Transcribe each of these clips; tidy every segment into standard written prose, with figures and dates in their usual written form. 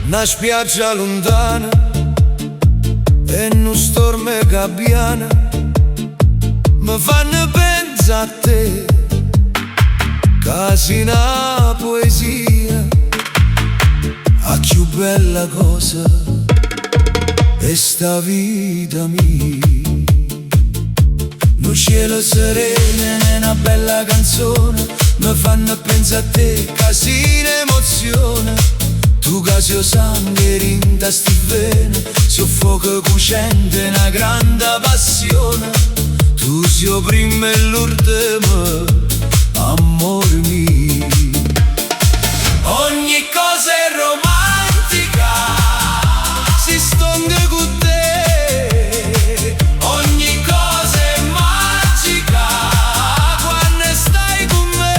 Una spiaggia lontana e non storme gabbiana mi fanno pensare a te, quasi una poesia, a più bella cosa è sta vita mia. Un cielo sereno e una bella canzone mi fanno pensare a te, quasi un'emozione. Tu casi o sangue rinda sti vene, soffoco cucente una grande passione. Tu sei prima e l'ultima, amore mio. Ogni cosa è romantica, si stonga con te. Ogni cosa è magica quando stai con me.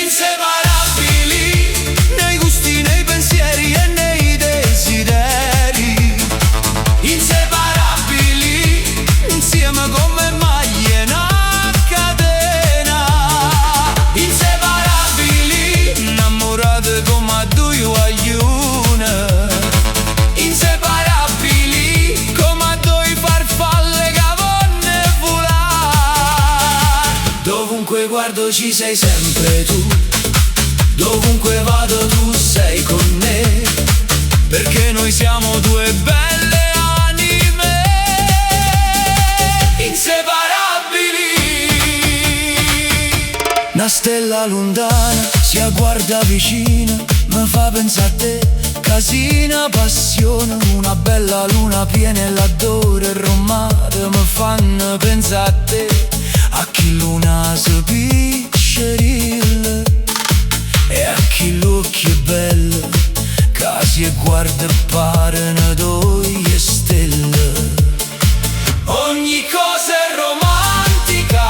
Inseparabili nei gusti, nei pensieri e nei desideri. Inseparabili insieme come maglie in una catena. Inseparabili innamorate come due guaglione. Inseparabili come due farfalle che vanno volare. Dovunque guardo ci sei sempre tu, dovunque vado tu sei con me, perché noi siamo due belle anime inseparabili. Una stella lontana si agguarda vicina, mi fa pensare a te, casina passione. Una bella luna piena e l'adore romare mi fanno pensare a te, a chi luna si piccerilla e a chi l'occhio è bello, casi e guarda e pare ne due stelle. Ogni cosa è romantica,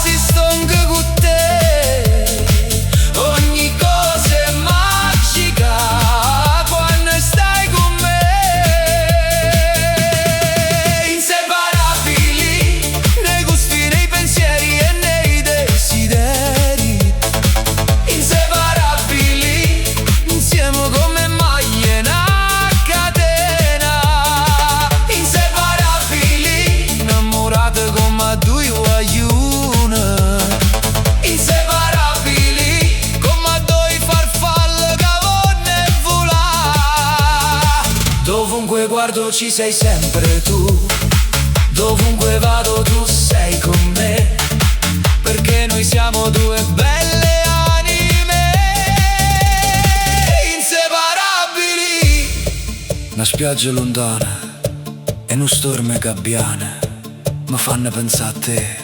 si stonga con te. Ogni cosa è magica quando stai con me. Inseparabili nei gusti, nei pensieri e nei desideri. Inseparabili insieme come maglie in una catena. Inseparabili innamorate come due guaglione. Inseparabili come due farfalle che vanno volare. Dovunque guardo ci sei sempre tu, dovunque vado tu sei con me, perché noi siamo due belle anime inseparabili. Una spiaggia lontana e un storme gabbiane mi fanno pensare a te,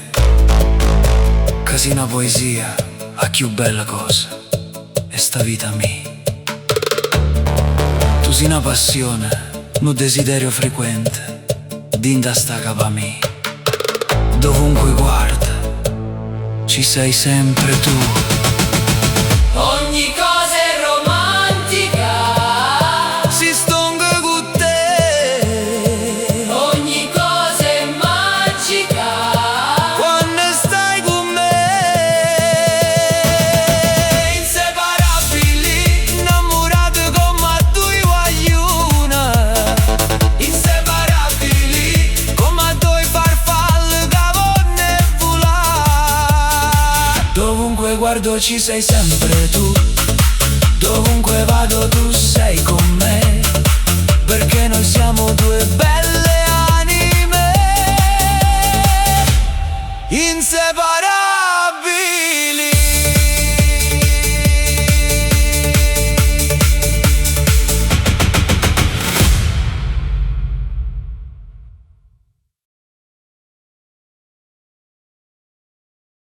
quasi una poesia, a più bella cosa è sta vita mia. Tu sei una passione, un desiderio frequente dinda sta capa mia. Dovunque guarda ci sei sempre tu. Ogni cosa è romantica, si stonga con te. Ogni cosa è magica quando stai con me. Inseparabili innamorate come due guaglione. Inseparabili come due farfalle che vanno volare. Dovunque guardo ci sei sempre tu, dovunque vado tu sei con me, perché noi siamo due belle